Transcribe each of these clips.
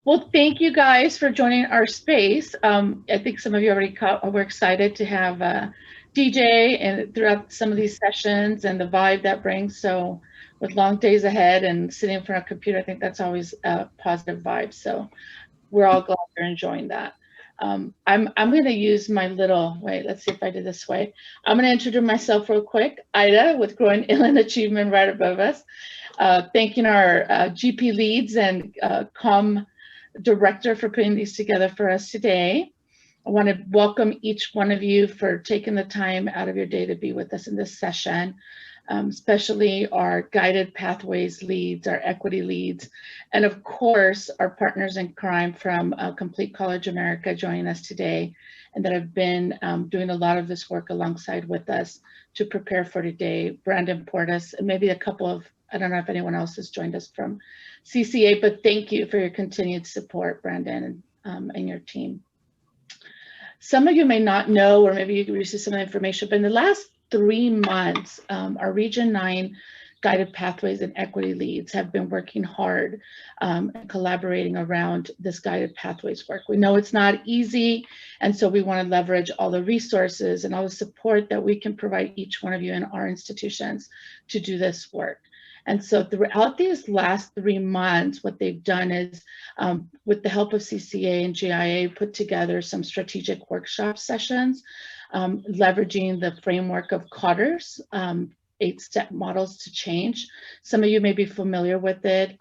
Well, thank you guys for joining our space. I think some of you already we're excited to have DJ and throughout some of these sessions and the vibe that brings. So with long days ahead and sitting in front of a computer, I think that's always a positive vibe. So we're all glad you're enjoying that. I'm going to use my little, wait, let's see if I do this way. I'm going to introduce myself real quick. Ida with Growing Inland Achievement right above us. Thanking our GP leads and COM director for putting these together for us today. I want to welcome each one of you for taking the time out of your day to be with us in this session, especially our guided pathways leads, our equity leads, and of course, our partners in crime from Complete College America joining us today, and that have been doing a lot of this work alongside with us to prepare for today. Brandon Portis, and maybe a couple of, I don't know if anyone else has joined us from CCA, but thank you for your continued support, Brandon, and your team. Some of you may not know, or maybe you received some information, but in the last 3 months, our Region 9 guided pathways and equity leads have been working hard and collaborating around this guided pathways work. We know it's not easy, and so we want to leverage all the resources and all the support that we can provide each one of you in our institutions to do this work. And so throughout these last 3 months, what they've done is, with the help of CCA and GIA, put together some strategic workshop sessions, leveraging the framework of Cotter's 8-step models to change. Some of you may be familiar with it.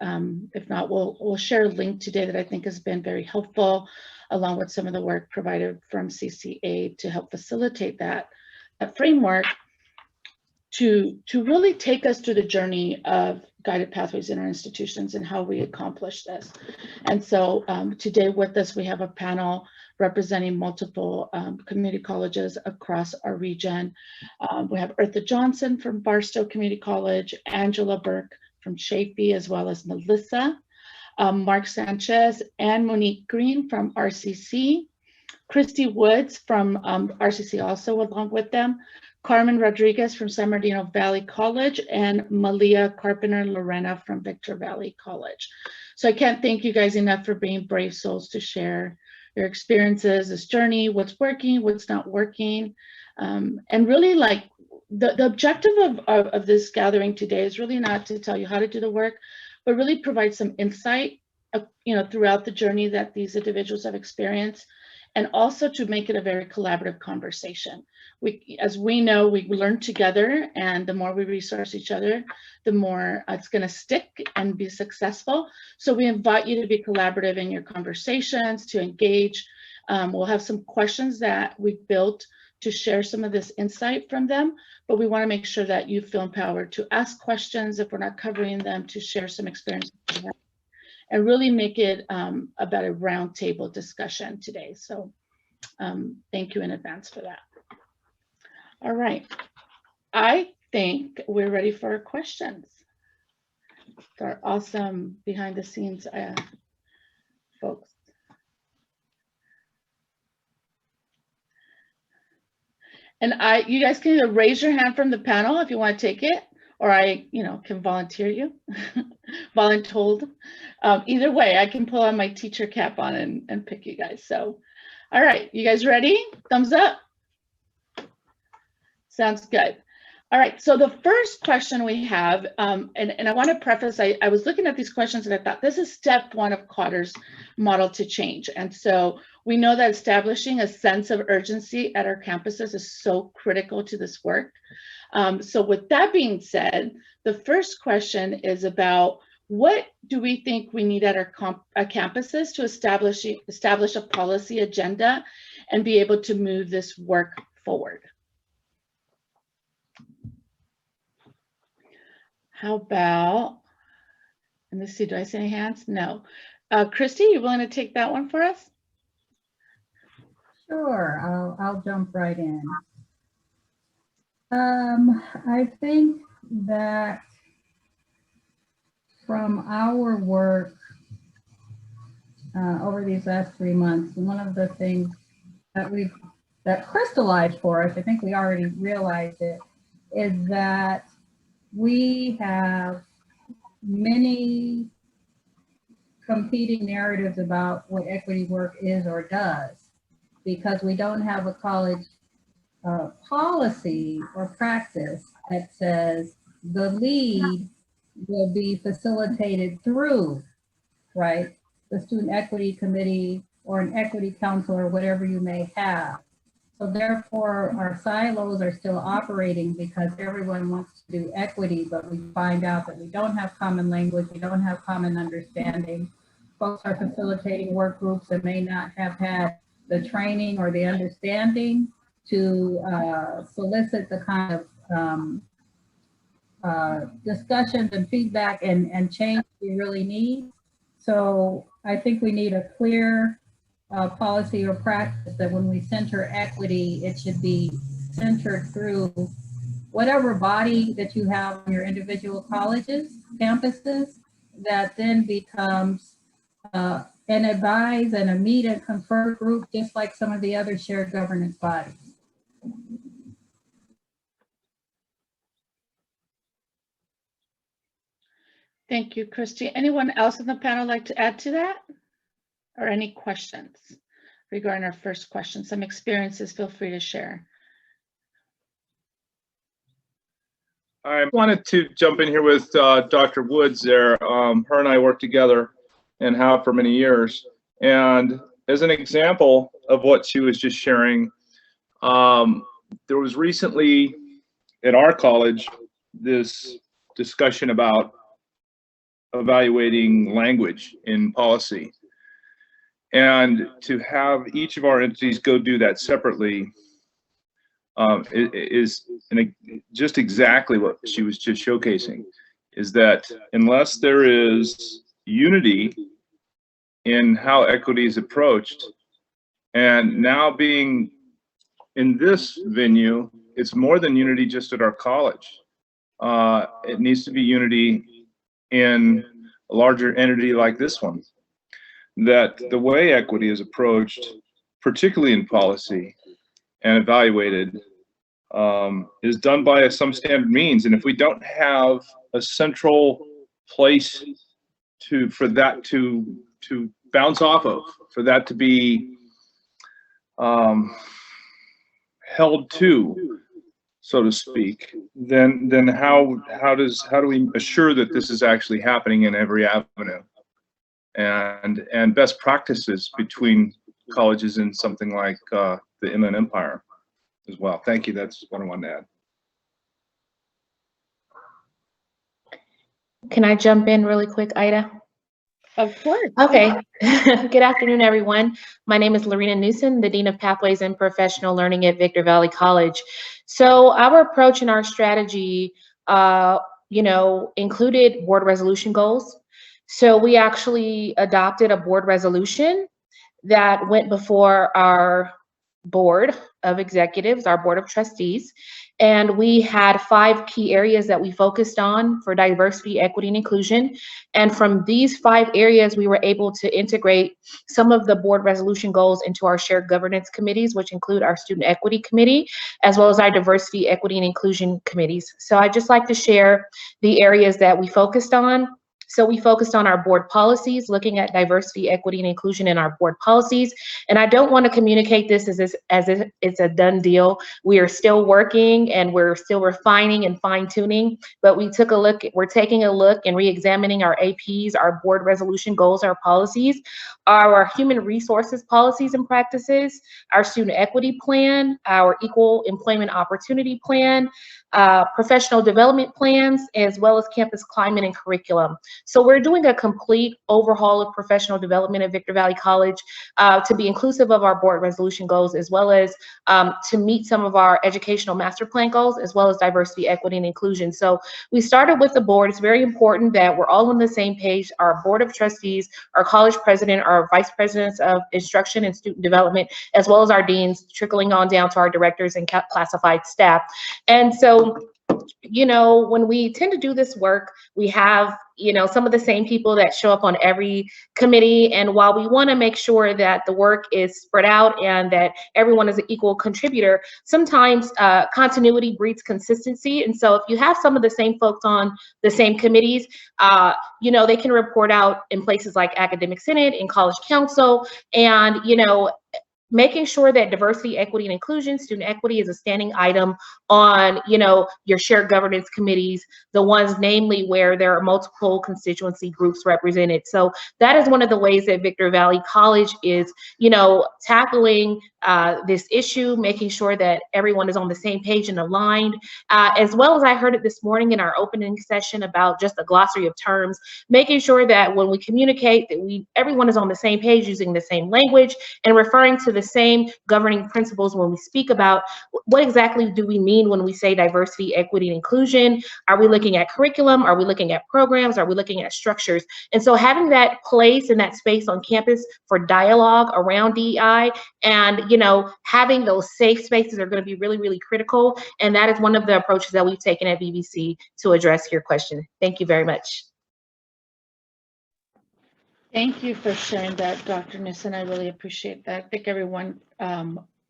If not, we'll share a link today that I think has been very helpful, along with some of the work provided from CCA to help facilitate that framework to really take us through the journey of guided pathways in our institutions and how we accomplish this. And so today with us, we have a panel representing multiple community colleges across our region. We have Eartha Johnson from Barstow Community College, Angela Burke from Chaffey, as well as Melissa, Mark Sanchez and Monique Green from RCC, Christy Woods from RCC also along with them, Carmen Rodriguez from San Bernardino Valley College, and Malia Carpenter Lorena from Victor Valley College. So I can't thank you guys enough for being brave souls to share your experiences, this journey, what's working, what's not working. And really, like, the objective of this gathering today is really not to tell you how to do the work, but really provide some insight, throughout the journey that these individuals have experienced, and also to make it a very collaborative conversation. As we know, we learn together, and the more we resource each other, the more it's going to stick and be successful. So we invite you to be collaborative in your conversations, to engage. We'll have some questions that we've built to share some of this insight from them, but we want to make sure that you feel empowered to ask questions if we're not covering them, to share some experiences, and really make it about a roundtable discussion today. So thank you in advance for that. All right, I think we're ready for our questions. Our awesome behind the scenes folks. And you guys can either raise your hand from the panel if you want to take it, or I, can volunteer you, voluntold. Either way, I can pull on my teacher cap on and pick you guys. So, all right, you guys ready? Thumbs up. Sounds good. All right, so the first question we have, and I want to preface, I was looking at these questions and I thought this is step 1 of Cotter's model to change. And so we know that establishing a sense of urgency at our campuses is so critical to this work. So with that being said, the first question is about what do we think we need at our campuses to establish a policy agenda and be able to move this work forward? How about, let me see, do I see any hands? No. Christy, you willing to take that one for us? Sure, I'll jump right in. I think that from our work over these last 3 months, one of the things that crystallized for us, I think we already realized it, is that we have many competing narratives about what equity work is or does, because we don't have a college policy or practice that says the lead will be facilitated through, right, the student equity committee or an equity council or whatever you may have. So therefore, our silos are still operating because everyone wants to do equity, but we find out that we don't have common language, we don't have common understanding. Folks are facilitating work groups that may not have had the training or the understanding to solicit the kind of discussions and feedback and change we really need. So I think we need a clear policy or practice that when we center equity, it should be centered through whatever body that you have on your individual colleges, campuses, that then becomes an advise and a meet and confer group, just like some of the other shared governance bodies. Thank you, Christy. Anyone else on the panel like to add to that? Or any questions regarding our first question? Some experiences, feel free to share. I wanted to jump in here with Dr. Woods there. Her and I worked together and have for many years. And as an example of what she was just sharing, there was recently at our college this discussion about evaluating language in policy. And to have each of our entities go do that separately is just exactly what she was just showcasing, is that unless there is unity in how equity is approached, and now being in this venue, it's more than unity just at our college. It needs to be unity in a larger entity like this one, that the way equity is approached, particularly in policy and evaluated, is done by some standard means. And if we don't have a central place for that to bounce off of, for that to be held to, so to speak, then how do we assure that this is actually happening in every avenue? And best practices between colleges in something like the Inland Empire as well. Thank you. That's what I wanted to add. Can I jump in really quick, Ida? Of course. Okay. Good afternoon, everyone. My name is Lorena Newson, the Dean of Pathways and Professional Learning at Victor Valley College. So our approach and our strategy, included board resolution goals. So we actually adopted a board resolution that went before our board of executives, our board of trustees, and we had 5 key areas that we focused on for diversity, equity, and inclusion. And from these 5 areas, we were able to integrate some of the board resolution goals into our shared governance committees, which include our student equity committee, as well as our diversity, equity, and inclusion committees. So I'd just like to share the areas that we focused on. So we focused on our board policies, looking at diversity, equity, and inclusion in our board policies. And I don't want to communicate this as if it's a done deal. We are still working and we're still refining and fine tuning, but we're taking a look and re-examining our APs, our board resolution goals, our policies, our human resources policies and practices, our student equity plan, our equal employment opportunity plan, professional development plans, as well as campus climate and curriculum. So we're doing a complete overhaul of professional development at Victor Valley College to be inclusive of our board resolution goals, as well as to meet some of our educational master plan goals, as well as diversity, equity, and inclusion. So we started with the board. It's very important that we're all on the same page. Our board of trustees, our college president, our vice presidents of instruction and student development, as well as our deans, trickling on down to our directors and classified staff. And so, when we tend to do this work, we have, you know, some of the same people that show up on every committee. And while we want to make sure that the work is spread out and that everyone is an equal contributor, sometimes continuity breeds consistency. And so if you have some of the same folks on the same committees, you know, they can report out in places like Academic Senate and College Council, and, you know, making sure that diversity, equity, and inclusion, student equity is a standing item on, you know, your shared governance committees, the ones namely where there are multiple constituency groups represented. So that is one of the ways that Victor Valley College is, you know, tackling this issue, making sure that everyone is on the same page and aligned, as well as I heard it this morning in our opening session about just a glossary of terms, making sure that when we communicate that everyone is on the same page, using the same language and referring to the same governing principles when we speak about what exactly do we mean when we say diversity, equity, and inclusion. Are we looking at curriculum? Are we looking at programs? Are we looking at structures? And so having that place and that space on campus for dialogue around DEI and, you know, having those safe spaces are going to be really, really critical. And that is one of the approaches that we've taken at BBC to address your question. Thank you very much. Thank you for sharing that, Dr. Newson. I really appreciate that. I think everyone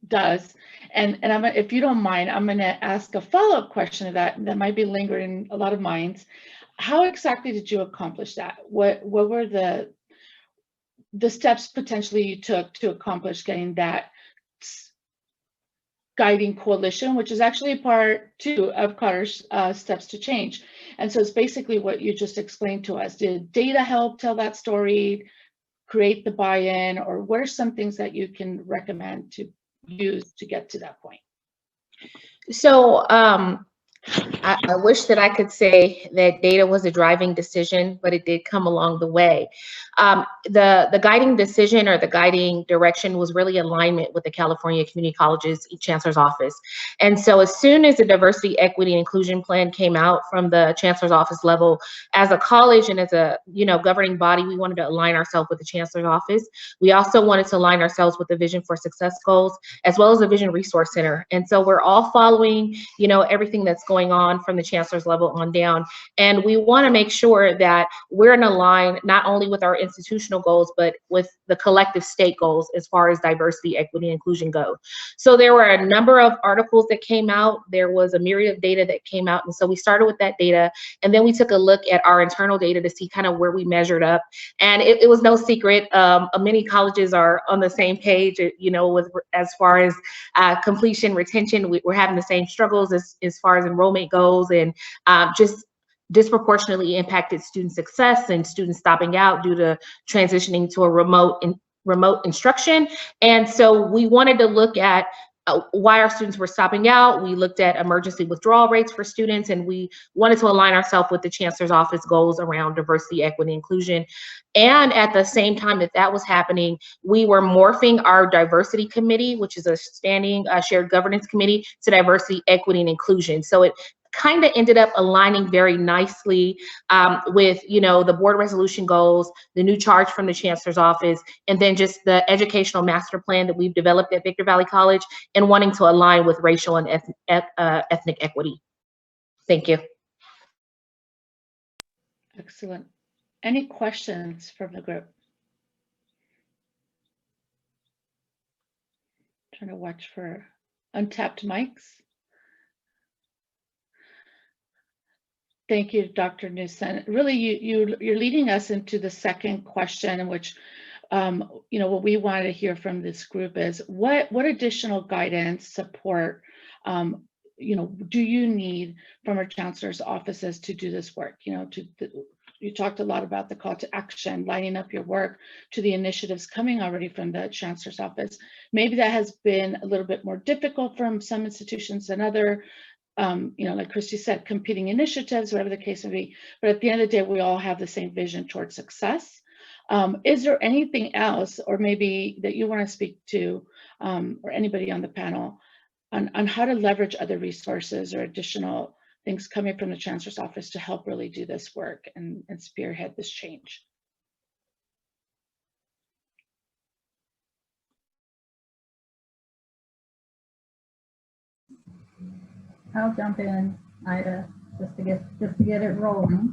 does. And if you don't mind, I'm going to ask a follow-up question to that might be lingering in a lot of minds. How exactly did you accomplish that? What were the steps potentially you took to accomplish getting that guiding coalition, which is actually part 2 of Carter's steps to change? And so it's basically what you just explained to us. Did data help tell that story, create the buy-in, or what are some things that you can recommend to use to get to that point? So I wish that I could say that data was a driving decision, but it did come along the way. The guiding decision or the guiding direction was really alignment with the California Community College's Chancellor's Office. And so as soon as the diversity, equity, and inclusion plan came out from the Chancellor's Office level, as a college and as a, you know, governing body, we wanted to align ourselves with the Chancellor's Office. We also wanted to align ourselves with the Vision for Success goals, as well as the Vision Resource Center. And so we're all following, you know, everything that's going on from the Chancellor's level on down. And we want to make sure that we're in a line not only with our institutional goals, but with the collective state goals as far as diversity, equity, and inclusion go. So there were a number of articles that came out. There was a myriad of data that came out. And so we started with that data. And then we took a look at our internal data to see kind of where we measured up. And it was no secret. Many colleges are on the same page, you know, with as far as completion, retention. We're having the same struggles as far as enrollment goes, and just disproportionately impacted student success and students stopping out due to transitioning to a remote instruction. And so we wanted to look at why our students were stopping out. We looked at emergency withdrawal rates for students, and we wanted to align ourselves with the Chancellor's Office goals around diversity, equity, inclusion. And at the same time that was happening, we were morphing our diversity committee, which is a standing shared governance committee, to diversity, equity, and inclusion. So it kind of ended up aligning very nicely with, you know, the board resolution goals, the new charge from the Chancellor's Office, and then just the educational master plan that we've developed at Victor Valley College, and wanting to align with racial and ethnic equity. Thank you. Excellent. Any questions from the group? Trying to watch for untapped mics. Thank you, Dr. Newson. Really, you're leading us into the second question, in which, you know, what we wanted to hear from this group is what additional guidance, support, you know, do you need from our chancellor's offices to do this work? You know, you talked a lot about the call to action, lining up your work to the initiatives coming already from the chancellor's office. Maybe that has been a little bit more difficult from some institutions than other. You know, like Christy said, competing initiatives, whatever the case may be. But at the end of the day, we all have the same vision towards success. Is there anything else, or maybe that you want to speak to, or anybody on the panel, on how to leverage other resources or additional things coming from the Chancellor's Office to help really do this work and spearhead this change? I'll jump in, Ida, just to get it rolling.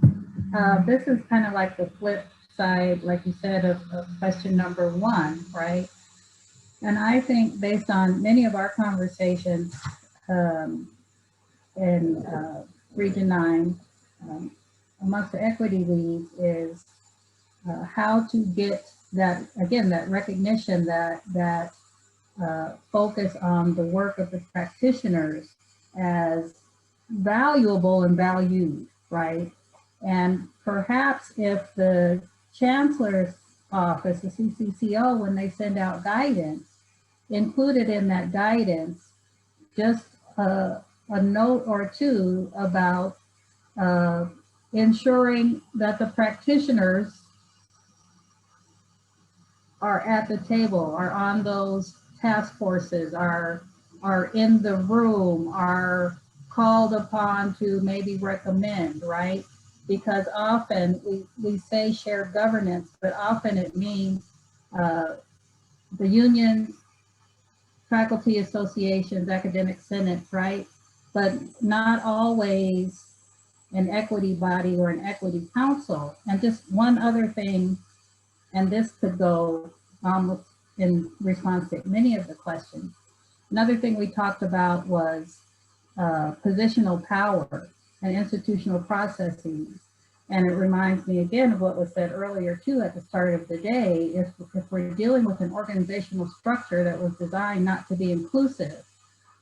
this is kind of like the flip side, like you said, of question number 1, right? And I think based on many of our conversations in Region 9, amongst the equity leads is how to get that, again, that recognition that focus on the work of the practitioners as valuable and valued, right? And perhaps if the chancellor's office, the CCCO, when they send out guidance, included in that guidance just a note or two about ensuring that the practitioners are at the table, are on those task forces, are in the room, are called upon to maybe recommend, right? Because often we say shared governance, but often it means the unions, faculty associations, academic senates, right? But not always an equity body or an equity council. And just one other thing, and this could go almost in response to many of the questions. Another thing we talked about was positional power and institutional processes. And it reminds me again of what was said earlier too at the start of the day. If we're dealing with an organizational structure that was designed not to be inclusive,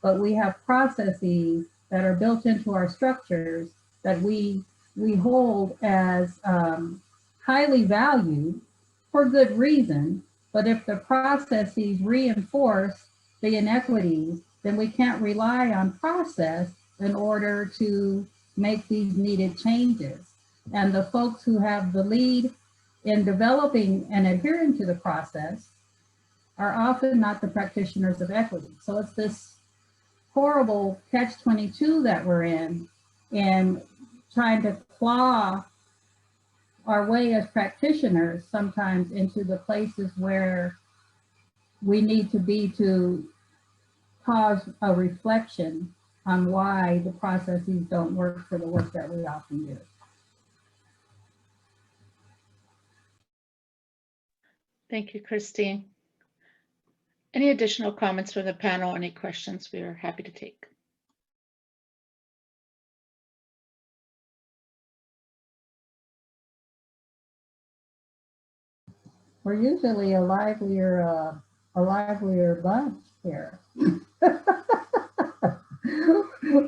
but we have processes that are built into our structures that we hold as highly valued for good reason. But if the processes reinforce the inequities, then we can't rely on process in order to make these needed changes. And the folks who have the lead in developing and adhering to the process are often not the practitioners of equity. So it's this horrible catch-22 that we're in trying to claw our way as practitioners sometimes into the places where we need to be to cause a reflection on why the processes don't work for the work that we often do. Thank you, Christine. Any additional comments from the panel? Any questions? We are happy to take. We're usually a livelier bunch here.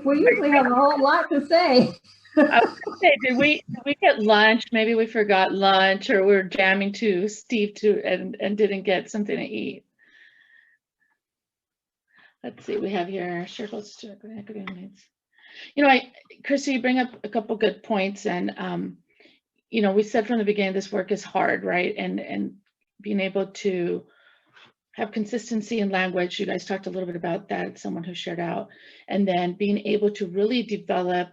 We usually have a whole lot to say. I was gonna say, did we get lunch? Maybe we forgot lunch, or we're jamming to Steve and didn't get something to eat. Let's see, we have here shareholders to equity needs. You know, Chrissy, you bring up a couple good points, and you know, we said from the beginning this work is hard, right? And being able to have consistency in language, you guys talked a little bit about that, someone who shared out, and then being able to really develop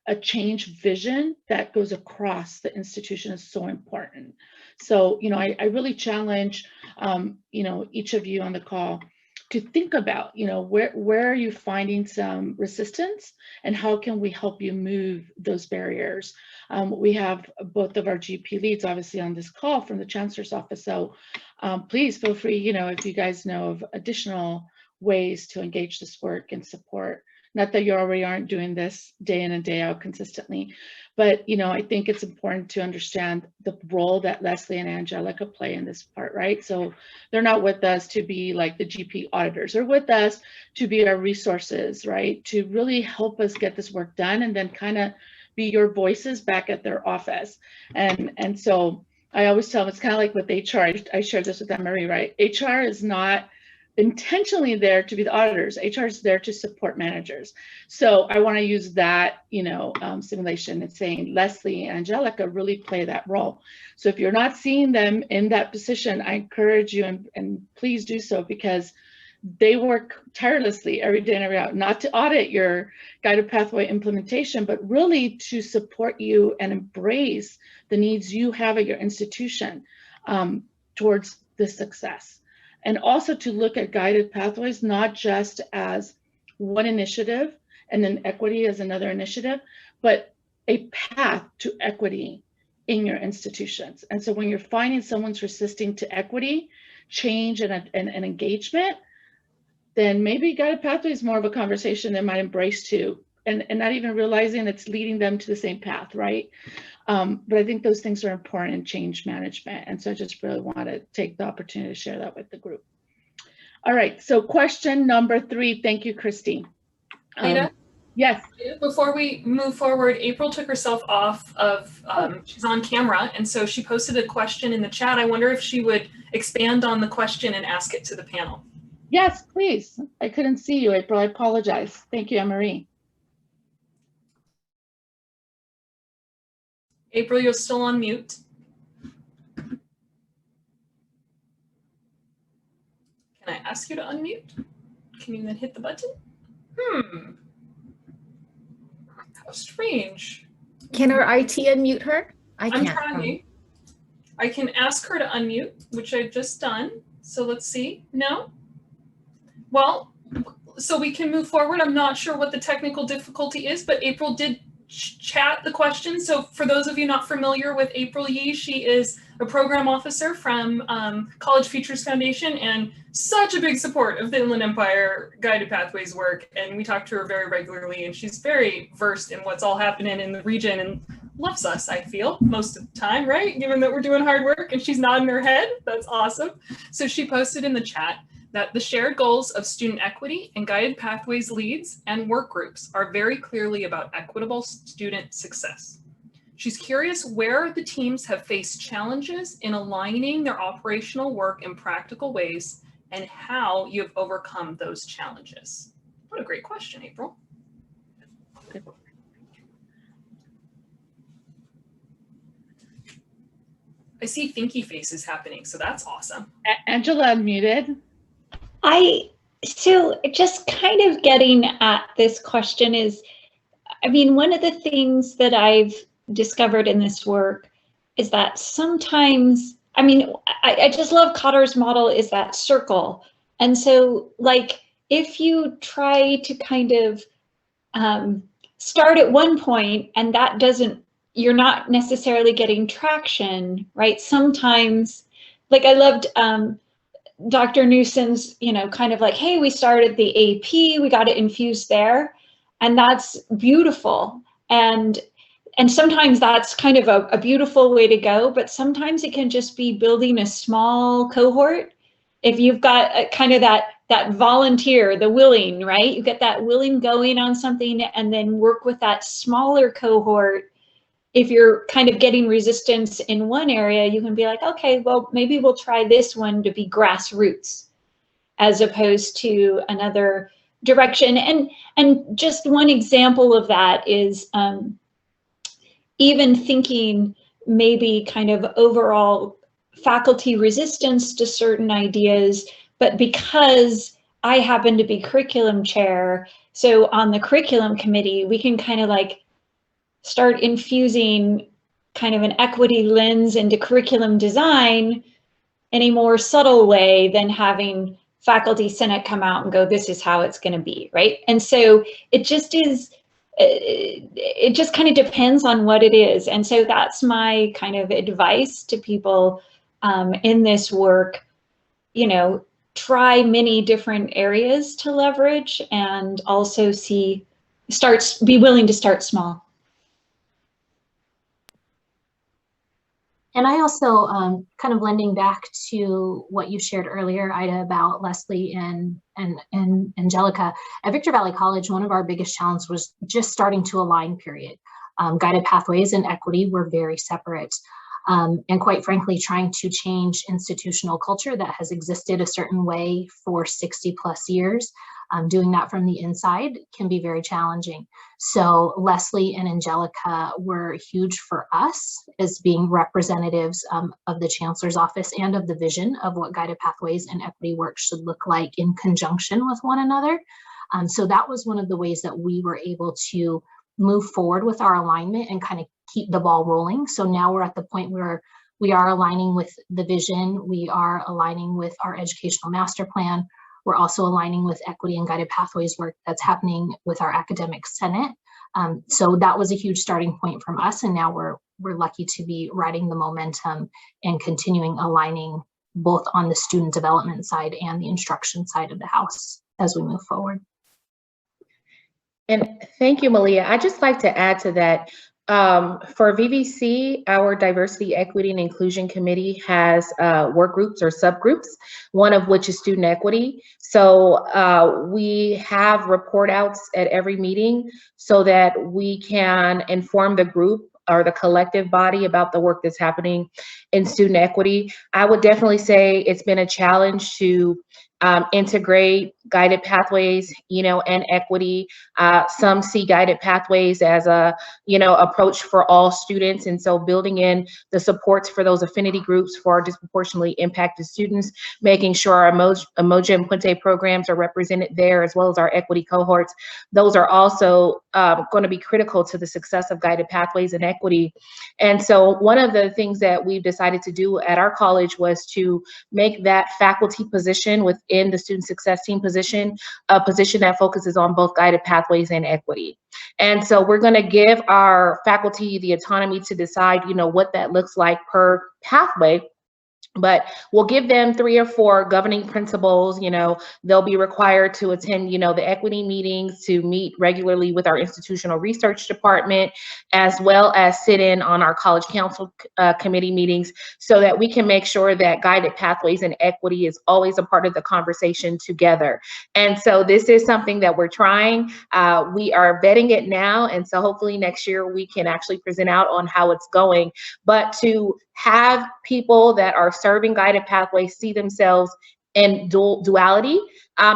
a change vision that goes across the institution is so important. So, you know, I really challenge, you know, each of you on the call to think about, you know, where are you finding some resistance and how can we help you move those barriers? We have both of our GP leads obviously on this call from the Chancellor's office. So please feel free, you know, if you guys know of additional ways to engage this work and support. Not that you already aren't doing this day in and day out consistently, but, you know, I think it's important to understand the role that Leslie and Angelica play in this part, right? So they're not with us to be like the GP auditors. They're with us to be our resources, right? To really help us get this work done and then kind of be your voices back at their office. And so I always tell them it's kind of like with HR. I shared this with Anne-Marie, right? HR is not intentionally there to be the auditors. HR is there to support managers. So I want to use that, you know, simulation and saying Leslie and Angelica really play that role. So if you're not seeing them in that position, I encourage you and please do so, because they work tirelessly every day and every out, not to audit your guided pathway implementation, but really to support you and embrace the needs you have at your institution towards this success. And also to look at guided pathways, not just as one initiative and then equity as another initiative, but a path to equity in your institutions. And so when you're finding someone's resisting to equity, change, and engagement, then maybe guided pathway is more of a conversation they might embrace too, and not even realizing it's leading them to the same path, right? But I think those things are important in change management. And so I just really want to take the opportunity to share that with the group. All right, so question number 3. Thank you, Christine. Lita? Yes. Before we move forward, April took herself off of, she's on camera, and so she posted a question in the chat. I wonder if she would expand on the question and ask it to the panel. Yes, please. I couldn't see you, April. I apologize. Thank you, Anne-Marie. April, you're still on mute. Can I ask you to unmute? Can you then hit the button? How strange. Can our IT unmute her? I'm trying. I can ask her to unmute, which I've just done. So let's see. No? Well, so we can move forward. I'm not sure what the technical difficulty is, but April did chat the question. So for those of you not familiar with April Yee, she is a program officer from College Futures Foundation and such a big support of the Inland Empire Guided Pathways work. And we talk to her very regularly, and she's very versed in what's all happening in the region and loves us, I feel, most of the time, right? Given that we're doing hard work, and she's nodding her head. That's awesome. So she posted in the chat that the shared goals of student equity and guided pathways leads and work groups are very clearly about equitable student success. She's curious where the teams have faced challenges in aligning their operational work in practical ways and how you have overcome those challenges. What a great question, April. I see thinky faces happening, so that's awesome. Angela unmuted. So just kind of getting at this question is, I mean, one of the things that I've discovered in this work is that sometimes, I mean, I just love Cotter's model is that circle. And so like, if you try to kind of start at one point and that doesn't, you're not necessarily getting traction, right? Sometimes, like I loved, Dr. Newson's, you know, kind of like, hey, we started the AP, we got it infused there, and that's beautiful. And sometimes that's kind of a beautiful way to go, but sometimes it can just be building a small cohort. If you've got a, kind of that volunteer, the willing, right? You get that willing going on something and then work with that smaller cohort. If you're kind of getting resistance in one area, you can be like, okay, well, maybe we'll try this one to be grassroots as opposed to another direction. And just one example of that is even thinking maybe kind of overall faculty resistance to certain ideas, but because I happen to be curriculum chair, so on the curriculum committee, we can kind of like start infusing kind of an equity lens into curriculum design in a more subtle way than having faculty senate come out and go, this is how it's going to be, right? And so it just is, it just kind of depends on what it is. And so that's my kind of advice to people in this work, you know, try many different areas to leverage and also be willing to start small. And I also, kind of lending back to what you shared earlier, Ida, about Leslie and Angelica. At Victor Valley College, one of our biggest challenges was just starting to align, period. Guided pathways and equity were very separate. And quite frankly, trying to change institutional culture that has existed a certain way for 60+ years, doing that from the inside can be very challenging. So Leslie and Angelica were huge for us as being representatives of the Chancellor's Office and of the vision of what guided pathways and equity work should look like in conjunction with one another. So that was one of the ways that we were able to move forward with our alignment and kind of keep the ball rolling. So now we're at the point where we are aligning with the vision, we are aligning with our educational master plan. We're also aligning with equity and guided pathways work that's happening with our academic senate. So that was a huge starting point from us, and now we're lucky to be riding the momentum and continuing aligning both on the student development side and the instruction side of the house as we move forward. And thank you, Malia. I'd just like to add to that. For VVC, our Diversity, Equity, and Inclusion Committee has work groups or subgroups, one of which is student equity. So we have report outs at every meeting so that we can inform the group or the collective body about the work that's happening in student equity. I would definitely say it's been a challenge to integrate guided pathways, and equity. Some see guided pathways as a, approach for all students. And so building in the supports for those affinity groups for our disproportionately impacted students, making sure our Emoji and Puente programs are represented there, as well as our equity cohorts. Those are also going to be critical to the success of guided pathways and equity. And so one of the things that we've decided to do at our college was to make that faculty position within the student success team position, a position that focuses on both guided pathways and equity. And so we're going to give our faculty the autonomy to decide, what that looks like per pathway. But we'll give them 3 or 4 governing principles. They'll be required to attend, the equity meetings, to meet regularly with our institutional research department, as well as sit in on our college council committee meetings, so that we can make sure that guided pathways and equity is always a part of the conversation together. And so this is something that we're trying. We are vetting it now. And so hopefully next year we can actually present out on how it's going. But to have people that are serving guided pathways see themselves in duality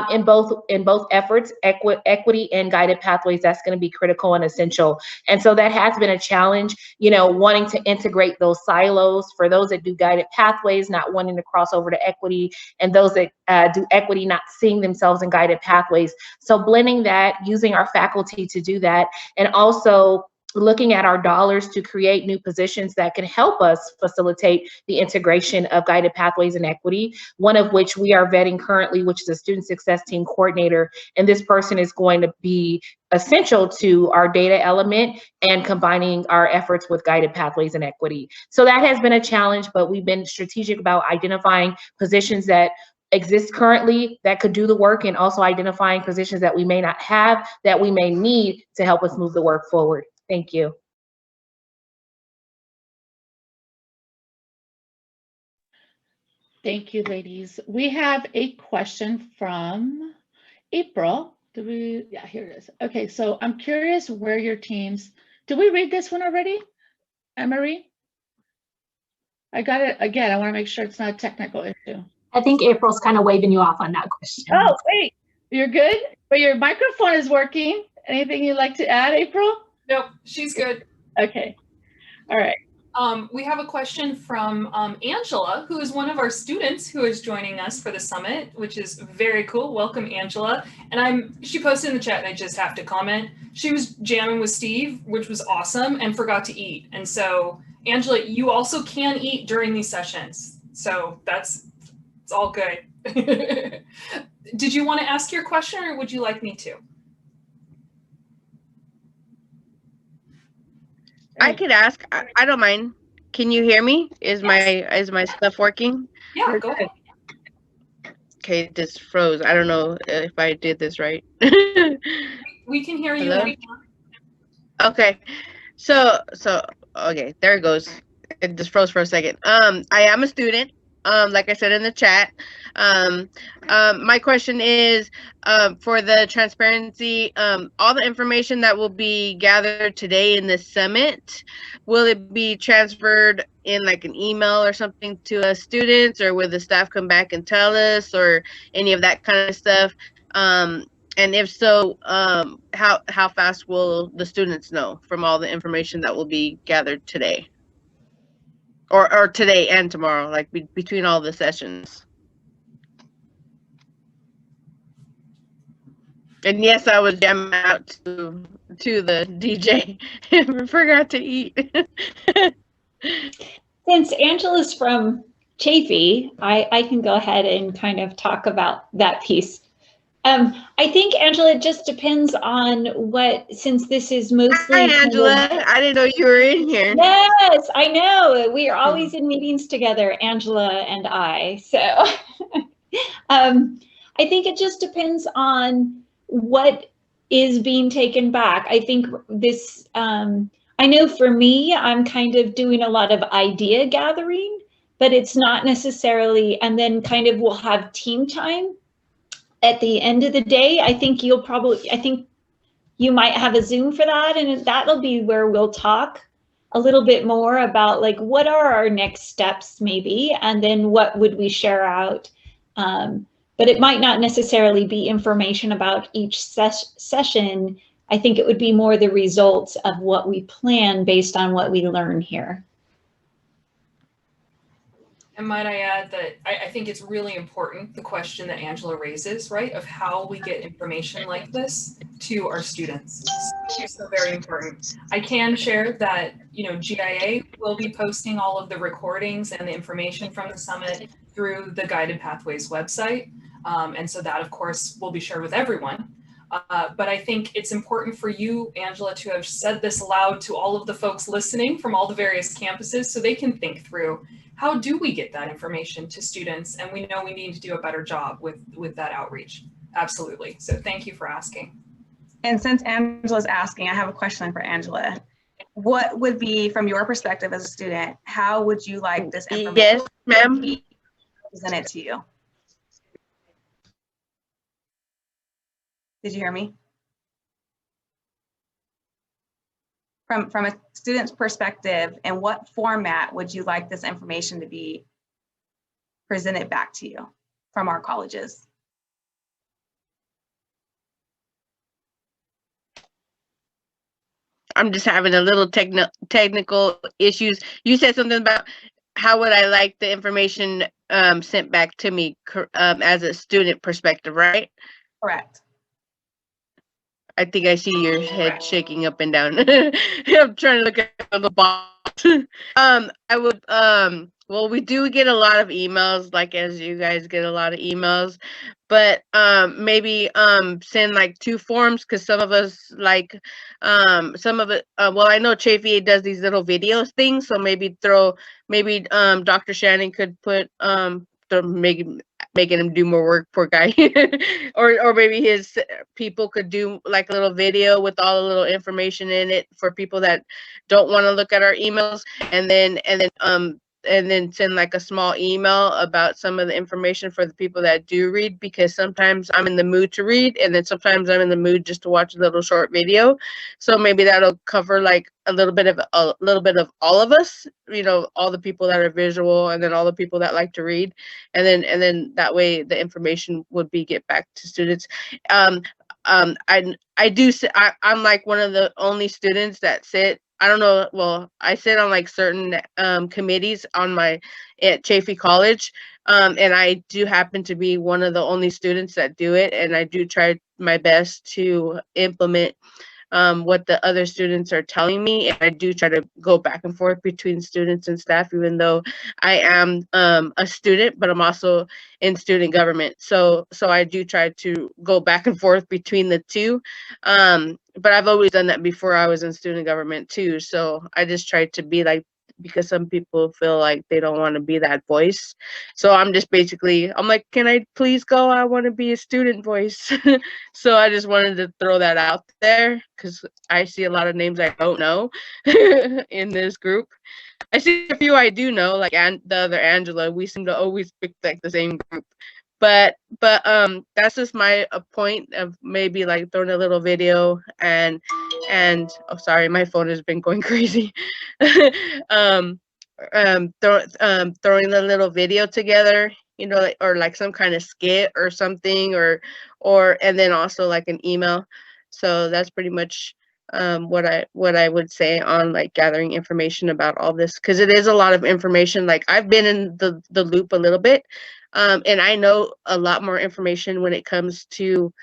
in both efforts, equity and guided pathways, that's going to be critical and essential. And so that has been a challenge, wanting to integrate those silos for those that do guided pathways, not wanting to cross over to equity, and those that do equity, not seeing themselves in guided pathways. So blending that, using our faculty to do that, and also looking at our dollars to create new positions that can help us facilitate the integration of guided pathways and equity, one of which we are vetting currently, which is a student success team coordinator. And this person is going to be essential to our data element and combining our efforts with guided pathways and equity. So that has been a challenge, but we've been strategic about identifying positions that exist currently that could do the work, and also identifying positions that we may not have, that we may need to help us move the work forward. Thank you. Thank you, ladies. We have a question from April. Yeah, here it is. Okay, so I'm curious where your teams, did we read this one already, Anne-Marie? I got it again. I want to make sure it's not a technical issue. I think April's kind of waving you off on that question. Oh, wait, you're good? But your microphone is working. Anything you'd like to add, April? Nope, she's good. Okay, all right. We have a question from Angela, who is one of our students who is joining us for the summit, which is very cool. Welcome, Angela. And she posted in the chat, and I just have to comment. She was jamming with Steve, which was awesome, and forgot to eat. And so, Angela, you also can eat during these sessions. So it's all good. Did you want to ask your question, or would you like me to? I could ask. I don't mind. Can you hear me? Is my stuff working? Yeah, go ahead. Okay, this froze. I don't know if I did this right. We can hear you. Okay. So okay, there it goes. It just froze for a second. I am a student. Like I said in the chat. My question is, for the transparency, all the information that will be gathered today in this summit, will it be transferred in like an email or something to us students, or will the staff come back and tell us, or any of that kind of stuff? And if so, how fast will the students know from all the information that will be gathered today? Or today and tomorrow, like between all the sessions. And yes, I was jamming out to the DJ and forgot to eat. Since Angela's from Chafee, I can go ahead and kind of talk about that piece. I think, Angela, it just depends on what, since this is mostly. Hi, Angela. I didn't know you were in here. Yes, I know. We are always in meetings together, Angela and I. So I think it just depends on what is being taken back. I think this, I know for me, I'm kind of doing a lot of idea gathering, but it's not necessarily, and then kind of we'll have team time at the end of the day. I think you might have a Zoom for that, and that'll be where we'll talk a little bit more about like what are our next steps maybe, and then what would we share out. But it might not necessarily be information about each session. I think it would be more the results of what we plan based on what we learn here. And might I add that I think it's really important, the question that Angela raises, right, of how we get information like this to our students. So very important. I can share that, you know, GIA will be posting all of the recordings and the information from the summit through the Guided Pathways website. And so that, of course, will be shared with everyone. But I think it's important for you, Angela, to have said this aloud to all of the folks listening from all the various campuses so they can think through, how do we get that information to students? And we know we need to do a better job with that outreach. Absolutely. So thank you for asking. And since Angela's asking, I have a question for Angela. What would be, from your perspective as a student, how would you like this information Yes, ma'am. presented to you? Did you hear me? From a student's perspective, in what format would you like this information to be presented back to you from our colleges? I'm just having a little technical issues. You said something about how would I like the information sent back to me as a student perspective, right? Correct. I think I see your head shaking up and down. I'm trying to look at the box. I would, well, we do get a lot of emails, like as you guys get a lot of emails, but maybe send like 2 forms, because some of us like, some of it, well, I know Chafee does these little videos things, so maybe Dr. Shannon could put, making him do more work, poor guy. or maybe his people could do like a little video with all the little information in it for people that don't want to look at our emails, and then send like a small email about some of the information for the people that do read, because sometimes I'm in the mood to read, and then sometimes I'm in the mood just to watch a little short video. So maybe that'll cover like a little bit of all of us, you know, all the people that are visual, and then all the people that like to read, and then that way the information would be get back to students. I'm like one of the only students that sit, I don't know, well, I sit on like certain committees at Chafee College, and I do happen to be one of the only students that do it, and I do try my best to implement what the other students are telling me, and I do try to go back and forth between students and staff, even though I am a student, but I'm also in student government. So I do try to go back and forth between the two. But I've always done that before I was in student government too. So I just try to be like, because some people feel like they don't want to be that voice. So I'm just basically, I'm like, can I please go? I want to be a student voice. So I just wanted to throw that out there, because I see a lot of names I don't know in this group. I see a few I do know, like the other Angela. We seem to always pick like the same group. But that's just my point of maybe like throwing a little video and oh, sorry, my phone has been going crazy. Throwing a little video together, you know, or like some kind of skit or something, or and then also like an email. So that's pretty much what I would say on like gathering information about all this, because it is a lot of information. Like I've been in the loop a little bit, and I know a lot more information when it comes to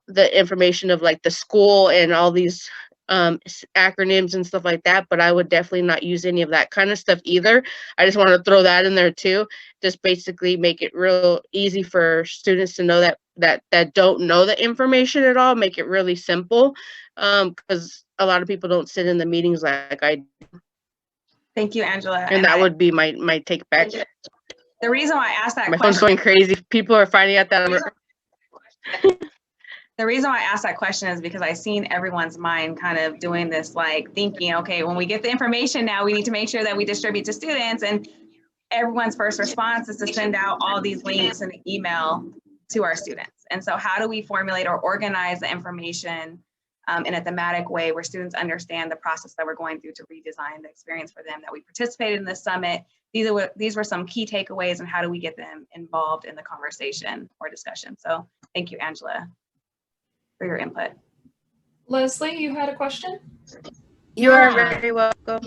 the information of like the school and all these acronyms and stuff like that, but I would definitely not use any of that kind of stuff either. I just want to throw that in there too, just basically make it real easy for students to know that that don't know the information at all, make it really simple, because a lot of people don't sit in the meetings like I do. Thank you, Angela. And that would be my take back. The reason why I asked that My phone's question, going crazy. People are finding out that the reason why I asked that question is because I've seen everyone's mind kind of doing this, like thinking, okay, when we get the information now, we need to make sure that we distribute to students. And everyone's first response is to send out all these links in the email to our students. And so how do we formulate or organize the information in a thematic way where students understand the process that we're going through to redesign the experience for them, that we participated in this summit? These were some key takeaways, and how do we get them involved in the conversation or discussion? So thank you, Angela, for your input. Leslie, you had a question? You are very welcome.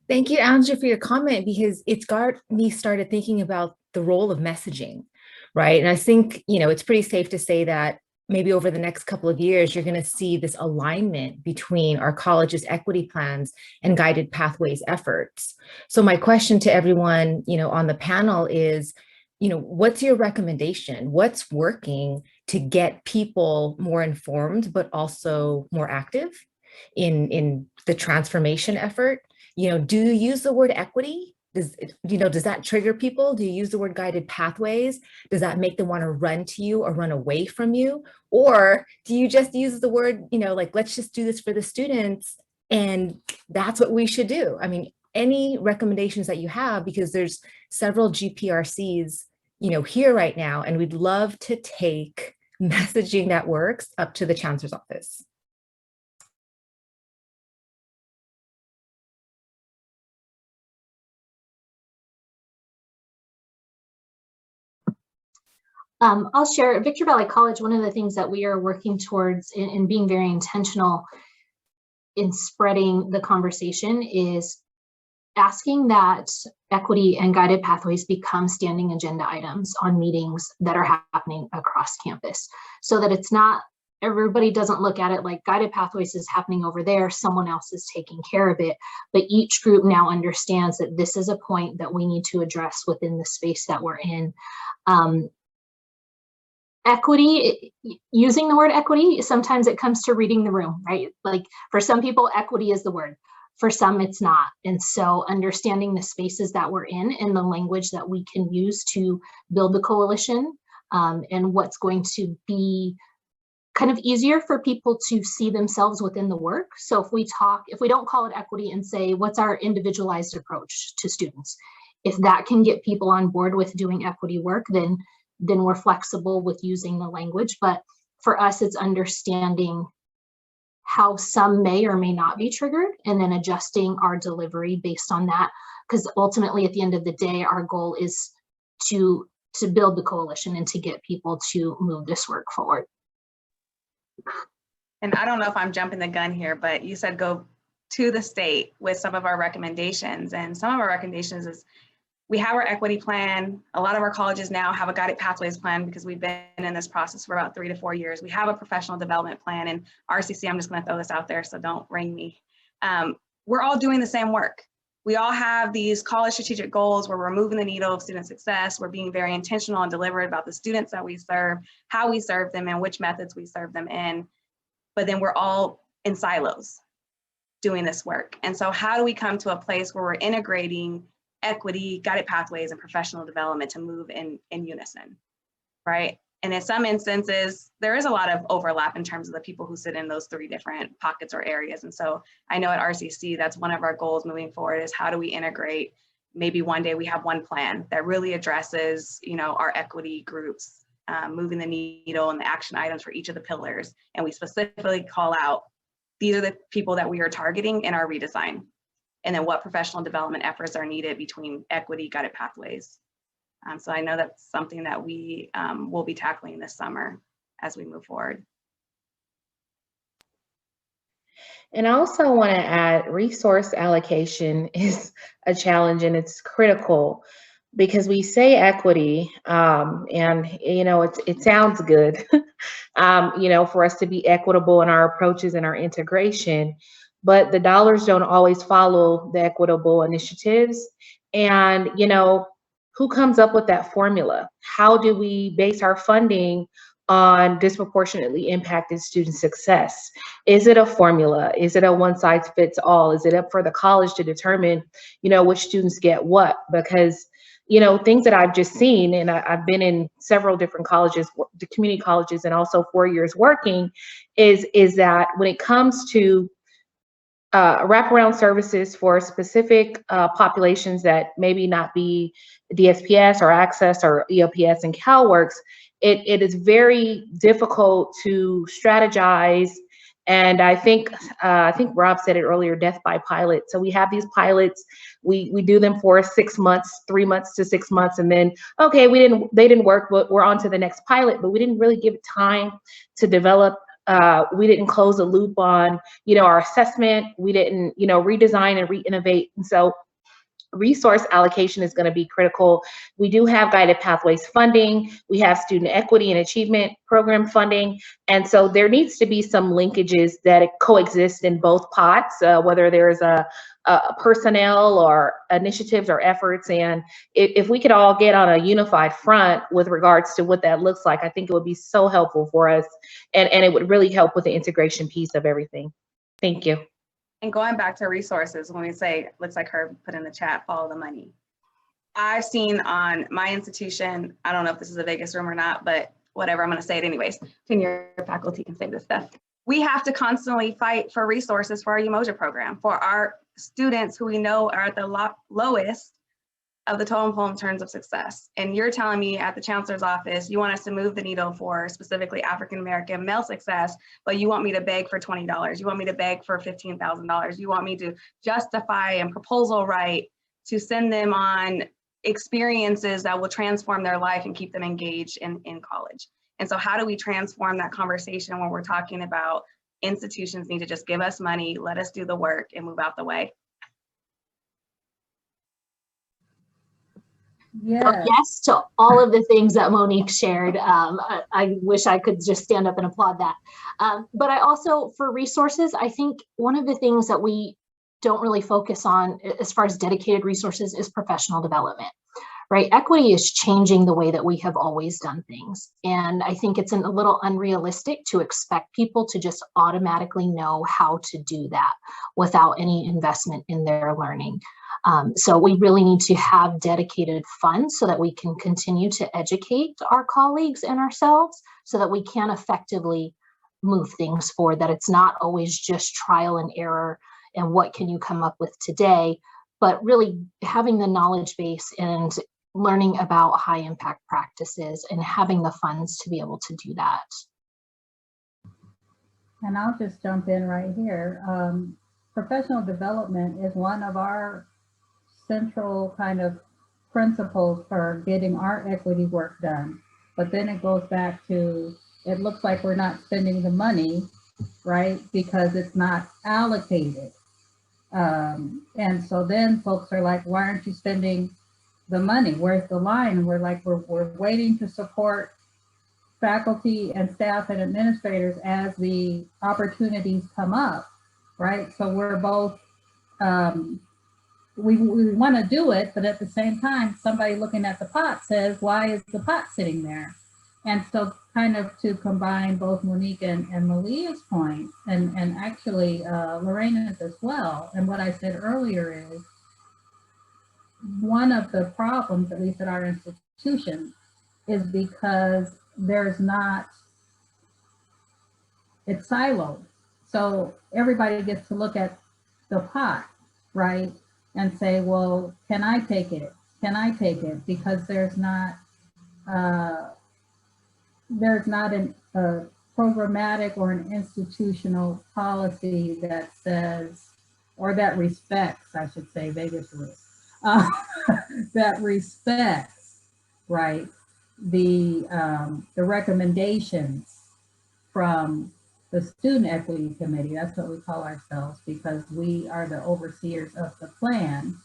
Thank you, Angela, for your comment, because it's got me started thinking about the role of messaging, right? And I think, you know, it's pretty safe to say that maybe over the next couple of years, you're going to see this alignment between our college's equity plans and guided pathways efforts. So my question to everyone, you know, on the panel is, you know, what's your recommendation? What's working to get people more informed, but also more active in the transformation effort? You know, do you use the word equity? Does that trigger people? Do you use the word guided pathways? Does that make them want to run to you or run away from you? Or do you just use the word, you know, like, let's just do this for the students, and that's what we should do? I mean, any recommendations that you have, because there's several GPRCs, you know, here right now, and we'd love to take messaging that works up to the chancellor's office. I'll share. At Victor Valley College, one of the things that we are working towards in being very intentional in spreading the conversation is asking that equity and guided pathways become standing agenda items on meetings that are happening across campus, so that it's not, everybody doesn't look at it like guided pathways is happening over there, someone else is taking care of it, but each group now understands that this is a point that we need to address within the space that we're in. Equity, using the word equity, sometimes it comes to reading the room, right? Like for some people, equity is the word. For some, it's not. And so understanding the spaces that we're in and the language that we can use to build the coalition, and what's going to be kind of easier for people to see themselves within the work. So if we don't call it equity and say, what's our individualized approach to students? If that can get people on board with doing equity work, then we're flexible with using the language. But for us, it's understanding how some may or may not be triggered, and then adjusting our delivery based on that. Because ultimately, at the end of the day, our goal is to build the coalition and to get people to move this work forward. And I don't know if I'm jumping the gun here, but you said go to the state with some of our recommendations. And some of our recommendations is, we have our equity plan. A lot of our colleges now have a guided pathways plan because we've been in this process for about 3 to 4 years. We have a professional development plan, and RCC, I'm just going to throw this out there, so don't ring me. We're all doing the same work. We all have these college strategic goals where we're moving the needle of student success. We're being very intentional and deliberate about the students that we serve, how we serve them, and which methods we serve them in. But then we're all in silos doing this work. And so how do we come to a place where we're integrating equity, guided pathways, and professional development to move in unison, right? And in some instances, there is a lot of overlap in terms of the people who sit in those 3 different pockets or areas. And so I know at RCC, that's one of our goals moving forward, is how do we integrate, maybe one day we have one plan that really addresses, you know, our equity groups, moving the needle and the action items for each of the pillars. And we specifically call out, these are the people that we are targeting in our redesign. And then what professional development efforts are needed between equity, guided pathways. So I know that's something that we will be tackling this summer as we move forward. And I also want to add, resource allocation is a challenge, and it's critical because we say equity, and you know, it sounds good, you know, for us to be equitable in our approaches and our integration, but the dollars don't always follow the equitable initiatives. And, you know, who comes up with that formula? How do we base our funding on disproportionately impacted student success? Is it a formula? Is it a one size fits all? Is it up for the college to determine, which students get what? Because, things that I've just seen, and I've been in several different colleges, the community colleges, and also 4 years working, is that when it comes to wraparound services for specific populations that maybe not be DSPS or Access or EOPS and CalWORKs, it is very difficult to strategize. And I think Rob said it earlier, death by pilot. So we have these pilots, we do them for 6 months, 3 months to 6 months, and then, okay, they didn't work, but we're on to the next pilot. But we didn't really give it time to develop. We didn't close the loop on, our assessment. We didn't, redesign and re-innovate. And so resource allocation is going to be critical. We do have guided pathways funding. We have student equity and achievement program funding. And so there needs to be some linkages that coexist in both pots, whether there's a personnel or initiatives or efforts. And if we could all get on a unified front with regards to what that looks like, I think it would be so helpful for us. And it would really help with the integration piece of everything. Thank you. And going back to resources, when we say, looks like her put in the chat, follow the money. I've seen on my institution, I don't know if this is a Vegas room or not, but whatever, I'm gonna say it anyways. Tenure faculty can say this stuff. We have to constantly fight for resources for our UMOJA program, for our students who we know are at the lowest of the totem pole in terms of success. And you're telling me at the chancellor's office, you want us to move the needle for specifically African-American male success, but you want me to beg for $20. You want me to beg for $15,000. You want me to justify and proposal write to send them on experiences that will transform their life and keep them engaged in college. And so how do we transform that conversation when we're talking about institutions need to just give us money, let us do the work and move out the way? Yeah. Yes to all of the things that Monique shared. I wish I could just stand up and applaud that. But I also, for resources, I think one of the things that we don't really focus on as far as dedicated resources is professional development, right? Equity is changing the way that we have always done things. And I think it's a little unrealistic to expect people to just automatically know how to do that without any investment in their learning. So we really need to have dedicated funds so that we can continue to educate our colleagues and ourselves so that we can effectively move things forward, that it's not always just trial and error and what can you come up with today, but really having the knowledge base and learning about high impact practices and having the funds to be able to do that. And I'll just jump in right here. Professional development is one of our central kind of principles for getting our equity work done. But then it goes back to, it looks like we're not spending the money, right? Because it's not allocated. And so then folks are like, why aren't you spending the money? Where's the line? And we're like, we're waiting to support faculty and staff and administrators as the opportunities come up, right? So we're both, we want to do it, but at the same time, somebody looking at the pot says, why is the pot sitting there? And so kind of to combine both Monique and Malia's point, and actually Lorena's as well, and what I said earlier is, one of the problems, at least at our institution, is because there's not, it's siloed. So everybody gets to look at the pot, right? And say, well, can I take it? Can I take it? Because there's not a programmatic or an institutional policy that says, or that respects, I should say, vigorously, that respects, right, the recommendations from the Student Equity Committee. That's what we call ourselves, because we are the overseers of the plan,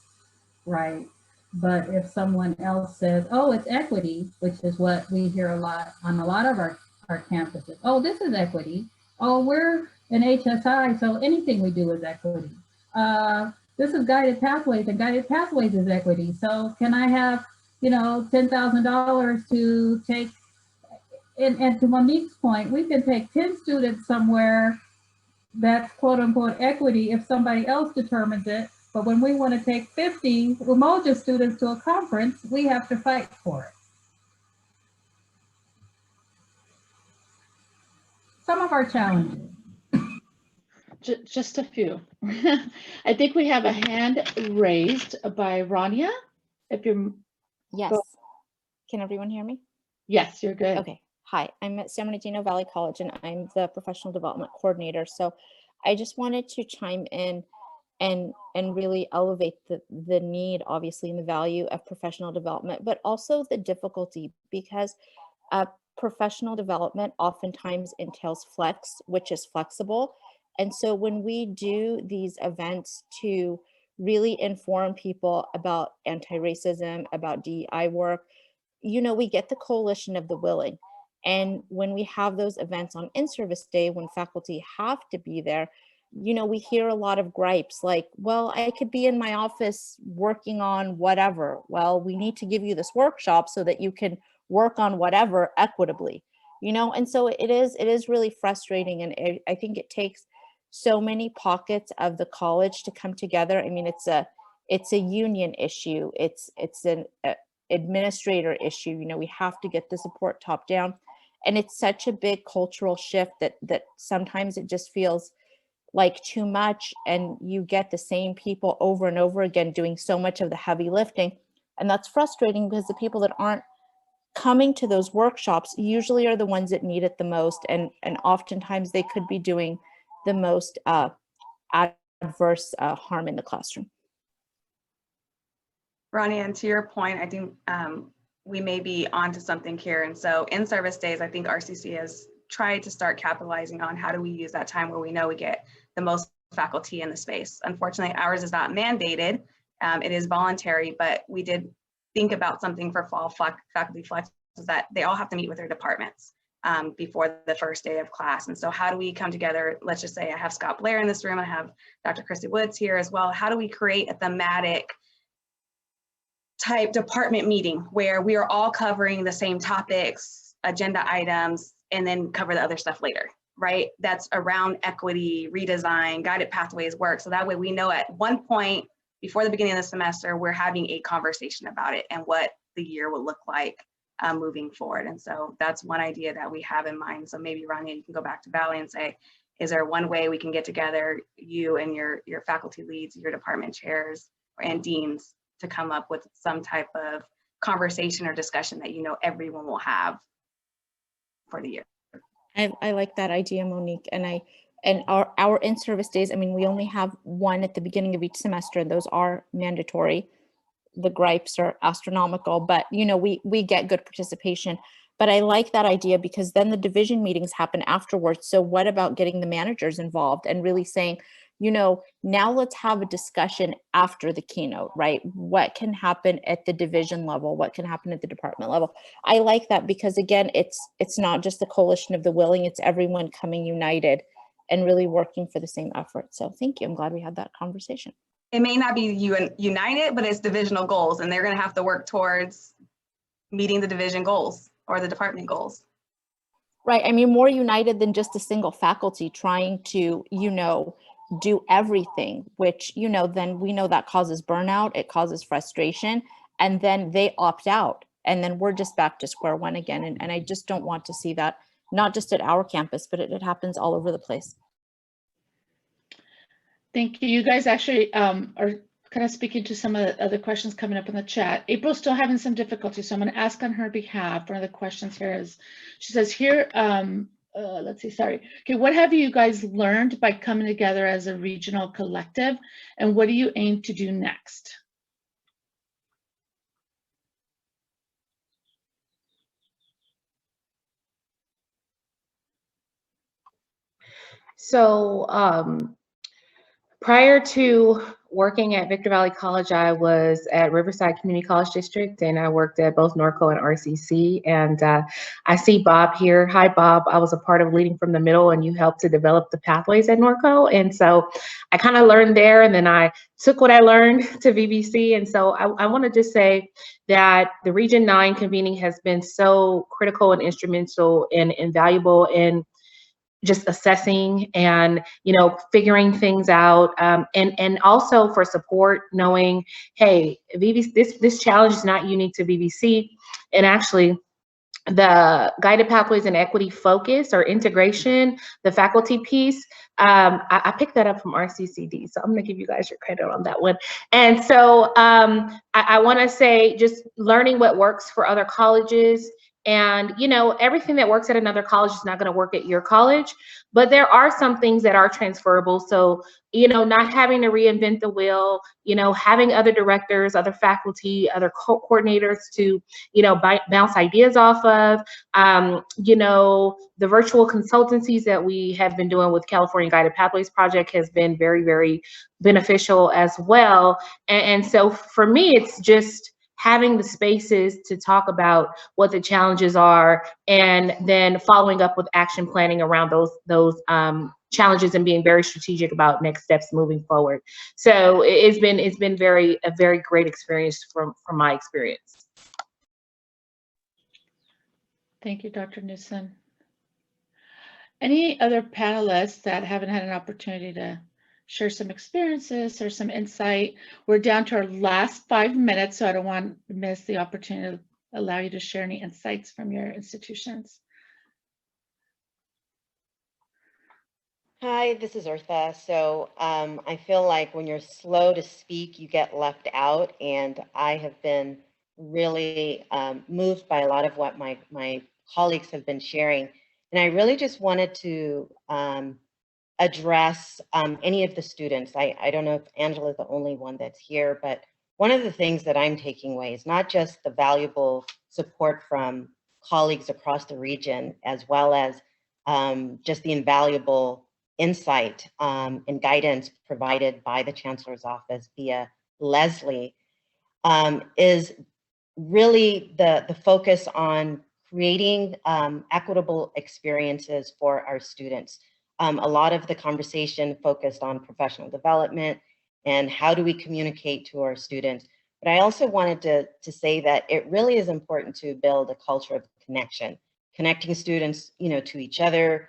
right? But if someone else says, oh, it's equity, which is what we hear a lot on a lot of our campuses. Oh, this is equity. Oh, we're an HSI, so anything we do is equity. This is guided pathways, and guided pathways is equity. So can I have $10,000 to take, and to Monique's point, we can take 10 students somewhere that's quote unquote equity if somebody else determines it. But when we want to take 50 Umoja students to a conference, we have to fight for it. Some of our challenges. Just a few. I think we have a hand raised by Rania. If you're, Yes. Can everyone hear me? yes, you're good. Okay. Hi, I'm at San Bernardino Valley College and I'm the professional development coordinator. So I just wanted to chime in and really elevate the need, obviously, and the value of professional development, but also the difficulty, because professional development oftentimes entails flex, which is flexible. And so when we do these events to really inform people about anti-racism, about DEI work, we get the coalition of the willing. And when we have those events on in-service day, when faculty have to be there, we hear a lot of gripes like, well, I could be in my office working on whatever. Well, we need to give you this workshop so that you can work on whatever equitably, and so it is really frustrating. And I think it takes so many pockets of the college to come together. I mean, it's a union issue. It's an administrator issue. We have to get the support top down. And it's such a big cultural shift that sometimes it just feels like too much, and you get the same people over and over again doing so much of the heavy lifting. And that's frustrating because the people that aren't coming to those workshops usually are the ones that need it the most, and oftentimes they could be doing the most adverse harm in the classroom. Ronnie, and to your point, I think we may be onto something here. And so in service days, I think RCC has tried to start capitalizing on how do we use that time where we know we get the most faculty in the space. Unfortunately, ours is not mandated. It is voluntary, but we did think about something for fall faculty flex, is that they all have to meet with their departments before the first day of class. And so how do we come together? Let's just say I have Scott Blair in this room, I have Dr. Christy Woods here as well. How do we create a thematic type department meeting where we are all covering the same topics, agenda items, and then cover the other stuff later, right? That's around equity, redesign, guided pathways work. So that way we know at one point before the beginning of the semester, we're having a conversation about it and what the year will look like moving forward. And so that's one idea that we have in mind. So maybe Rania, you can go back to Valley and say, is there one way we can get together, you and your faculty leads, your department chairs and deans, to come up with some type of conversation or discussion that everyone will have for the year. I like that idea, Monique. And our in-service days, I mean, we only have one at the beginning of each semester, and those are mandatory. The gripes are astronomical, but we get good participation. But I like that idea because then the division meetings happen afterwards. So what about getting the managers involved and really saying, now let's have a discussion after the keynote, right? What can happen at the division level? What can happen at the department level? I like that because, again, it's not just the coalition of the willing, it's everyone coming united and really working for the same effort. So thank you. I'm glad we had that conversation. It may not be united, but it's divisional goals, and they're going to have to work towards meeting the division goals or the department goals. Right. I mean, more united than just a single faculty trying to, do everything, which, then we know that causes burnout, it causes frustration, and then they opt out. And then we're just back to square one again. And I just don't want to see that, not just at our campus, but it happens all over the place. Thank you. You guys actually are kind of speaking to some of the other questions coming up in the chat. April's still having some difficulty, so I'm going to ask on her behalf. One of the questions here is, she says here, let's see, sorry. Okay, what have you guys learned by coming together as a regional collective, and what do you aim to do next? So prior to working at Victor Valley College, I was at Riverside Community College District, and I worked at both Norco and RCC. And I see Bob here. Hi, Bob. I was a part of Leading from the Middle, and you helped to develop the pathways at Norco. And so I kind of learned there, and then I took what I learned to VVC. And so I want to just say that the Region 9 convening has been so critical and instrumental and invaluable in just assessing and, you know, figuring things out, and also for support, knowing, hey, VVC, this challenge is not unique to VVC. And actually, the guided pathways and equity focus or integration, the faculty piece, I picked that up from RCCD, so I'm gonna give you guys your credit on that one. And so I wanna say just learning what works for other colleges, and you know, everything that works at another college is not going to work at your college, but there are some things that are transferable. So, you know, not having to reinvent the wheel, you know, having other directors, other faculty, other coordinators to, you know, bounce ideas off of, you know, the virtual consultancies that we have been doing with California Guided Pathways Project has been very, very beneficial as well. And so for me, it's just having the spaces to talk about what the challenges are, and then following up with action planning around those challenges and being very strategic about next steps moving forward. So it's been a very great experience from my experience. Thank you, Dr. Newson. Any other panelists that haven't had an opportunity to share some experiences or some insight? We're down to our last 5 minutes, so I don't want to miss the opportunity to allow you to share any insights from your institutions. Hi, this is Eartha. So I feel like when you're slow to speak, you get left out, and I have been really moved by a lot of what my colleagues have been sharing. And I really just wanted to address any of the students. I don't know if Angela is the only one that's here, but one of the things that I'm taking away is not just the valuable support from colleagues across the region, as well as just the invaluable insight and guidance provided by the Chancellor's Office via Leslie, is really the focus on creating equitable experiences for our students. A lot of the conversation focused on professional development and how do we communicate to our students. But I also wanted to say that it really is important to build a culture of connection, connecting students, you know, to each other,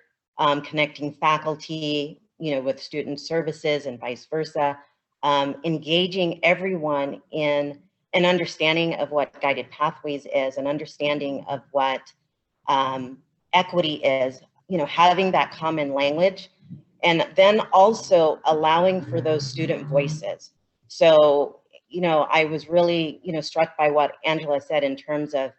connecting faculty, you know, with student services and vice versa, engaging everyone in an understanding of what guided pathways is, an understanding of what equity is, you know, having that common language, and then also allowing for those student voices. So, you know, I was really, you know, struck by what Angela said in terms of,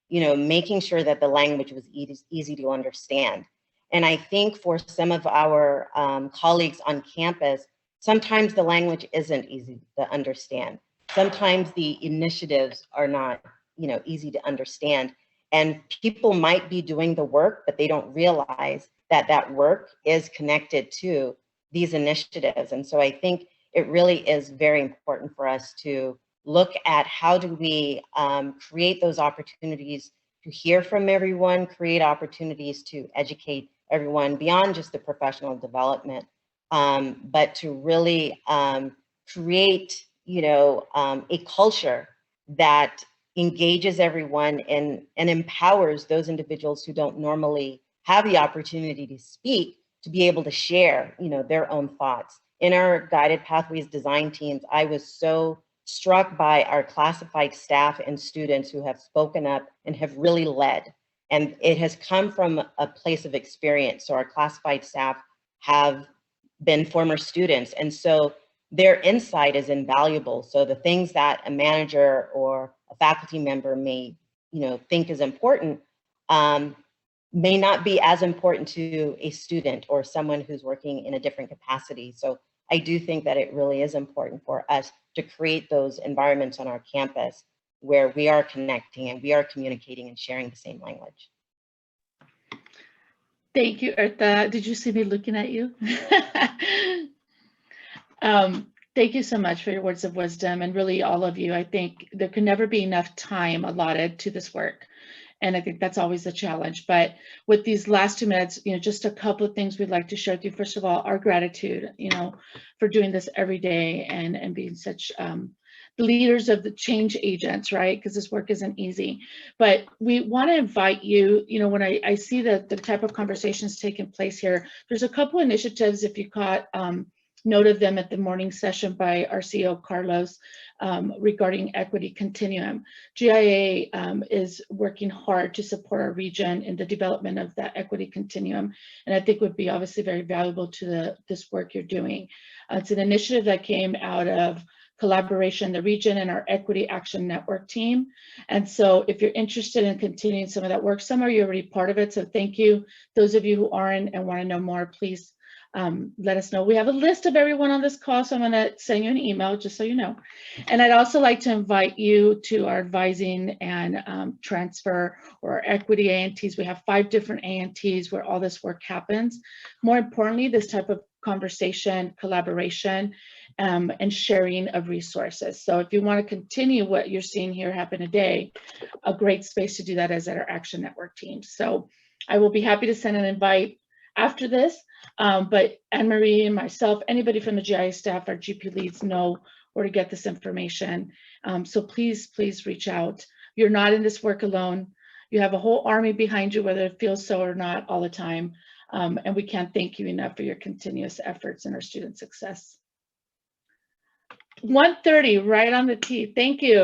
you know, making sure that the language was easy to understand. And I think for some of our colleagues on campus, sometimes the language isn't easy to understand. Sometimes the initiatives are not, you know, easy to understand. And people might be doing the work, but they don't realize that that work is connected to these initiatives. And so I think it really is very important for us to look at how do we create those opportunities to hear from everyone, create opportunities to educate everyone beyond just the professional development, but to really create, you know, a culture that engages everyone and empowers those individuals who don't normally have the opportunity to speak to be able to share, you know, their own thoughts. In our Guided Pathways design teams, I was so struck by our classified staff and students who have spoken up and have really led. And it has come from a place of experience. So our classified staff have been former students. And so their insight is invaluable. So the things that a manager or a faculty member may, you know, think is important may not be as important to a student or someone who's working in a different capacity. So I do think that it really is important for us to create those environments on our campus where we are connecting and we are communicating and sharing the same language. Thank you, Eartha. Did you see me looking at you? Thank you so much for your words of wisdom, and really all of you. I think there can never be enough time allotted to this work. And I think that's always a challenge. But with these last 2 minutes, just a couple of things we'd like to share with you. First of all, our gratitude, for doing this every day and being such the leaders of the change agents, right? Because this work isn't easy. But we want to invite you, when I see the type of conversations taking place here, there's a couple initiatives, if you caught note of them at the morning session by our CEO, Carlos, regarding equity continuum. GIA is working hard to support our region in the development of that equity continuum, and I think would be obviously very valuable to this work you're doing. It's an initiative that came out of collaboration, the region and our Equity Action Network team. And so if you're interested in continuing some of that work, some of you are already part of it, so thank you. Those of you who aren't and want to know more, please let us know. We have a list of everyone on this call, so I'm going to send you an email just so you know. And I'd also like to invite you to our advising and transfer or our equity ANTs. We have 5 different ANTs where all this work happens. More importantly, this type of conversation, collaboration, and sharing of resources. So if you want to continue what you're seeing here happen today, a great space to do that is at our Action Network team. So I will be happy to send an invite after this, but Anne-Marie and myself, anybody from the GIA staff, our GP leads know where to get this information. So please reach out. You're not in this work alone. You have a whole army behind you, whether it feels so or not all the time. And we can't thank you enough for your continuous efforts in our student success. 1:30, right on the T. Thank you.